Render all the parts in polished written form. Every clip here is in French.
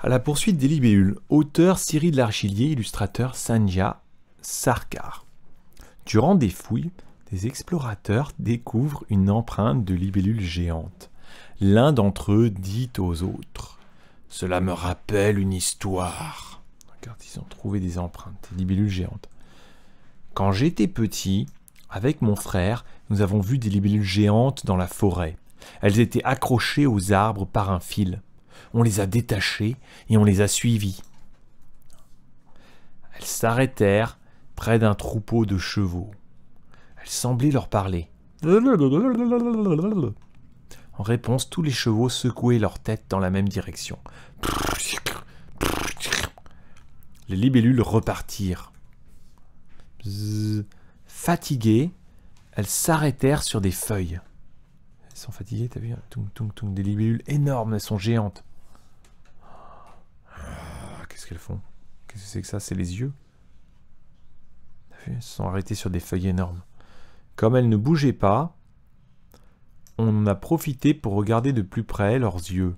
À la poursuite des libellules, auteur Cyril Largillier, illustrateur Sanjaya Sarkar. Durant des fouilles, des explorateurs découvrent une empreinte de libellule géante. L'un d'entre eux dit aux autres « Cela me rappelle une histoire. » Regarde, ils ont trouvé des empreintes, des libellules géantes. « Quand j'étais petit, avec mon frère, nous avons vu des libellules géantes dans la forêt. Elles étaient accrochées aux arbres par un fil. On les a détachées et on les a suivies. Elles s'arrêtèrent près d'un troupeau de chevaux. Elles semblaient leur parler. En réponse, tous les chevaux secouaient leur tête dans la même direction. Les libellules repartirent. Fatiguées, elles s'arrêtèrent sur des feuilles. Elles sont fatiguées, t'as vu? Des libellules énormes, elles sont géantes. Qu'est-ce qu'elles font? Qu'est-ce que c'est que ça? C'est les yeux. T'as vu? Elles se sont arrêtées sur des feuilles énormes. Comme elles ne bougeaient pas, on en a profité pour regarder de plus près leurs yeux.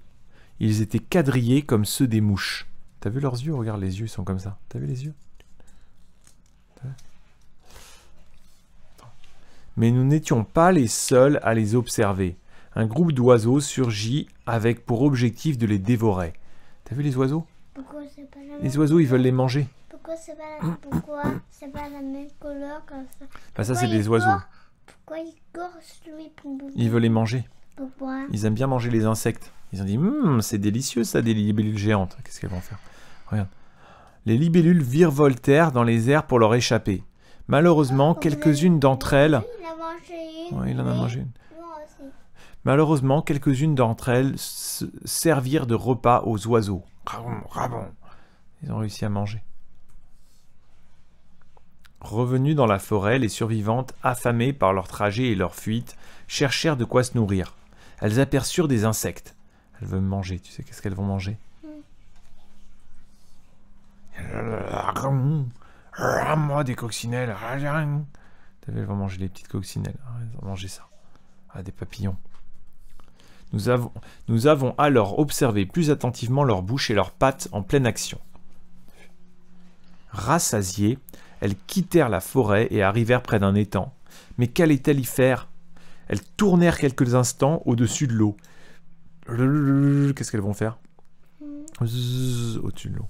Ils étaient quadrillés comme ceux des mouches. T'as vu leurs yeux? Regarde, les yeux sont comme ça. T'as vu les yeux? Mais nous n'étions pas les seuls à les observer. Un groupe d'oiseaux surgit avec pour objectif de les dévorer. T'as vu les oiseaux? Pourquoi c'est pas la même... Les oiseaux, ils veulent les manger. Pourquoi c'est pas la même couleur comme ça? Bah ça, c'est des oiseaux. Pourquoi il gorge lui pour bouffer? Ils veulent les manger. Pourquoi? Ils aiment bien manger les insectes. Ils ont dit, c'est délicieux ça, des libellules géantes. Qu'est-ce qu'elles vont faire? Regarde. Les libellules virevoltèrent dans les airs pour leur échapper. Malheureusement, quelques-unes d'entre elles... Il a mangé une. Ouais, il en a mangé une. Moi aussi. Malheureusement, quelques-unes d'entre elles servirent de repas aux oiseaux. Ils ont réussi à manger. Revenues dans la forêt, les survivantes, affamées par leur trajet et leur fuite, cherchèrent de quoi se nourrir. Elles aperçurent des insectes. Elles veulent manger. Tu sais qu'est-ce qu'elles vont manger? Des coccinelles. Elles vont manger les petites coccinelles. Elles vont manger ça. Des papillons. Nous avons alors observé plus attentivement leurs bouches et leurs pattes en pleine action. Rassasiées, elles quittèrent la forêt et arrivèrent près d'un étang. Mais qu'allaient-elles y faire? Elles tournèrent quelques instants au-dessus de l'eau. Qu'est-ce qu'elles vont faire? Au-dessus de l'eau.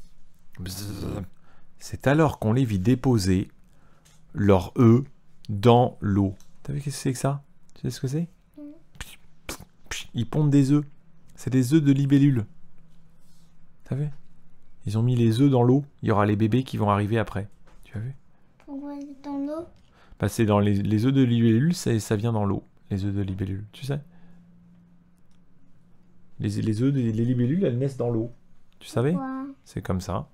C'est alors qu'on les vit déposer leurs œufs dans l'eau. T'as vu qu'est-ce que c'est que ça? Tu sais ce que c'est? Ils pondent des œufs. C'est des œufs de libellules. T'as vu? Ils ont mis les œufs dans l'eau. Il y aura les bébés qui vont arriver après. Tu as vu? Pourquoi il est dans l'eau? Bah, c'est dans les œufs de libellules, ça vient dans l'eau. Les œufs de libellules, tu sais? Les œufs des libellules, elles naissent dans l'eau. Tu savais? Pourquoi? C'est comme ça.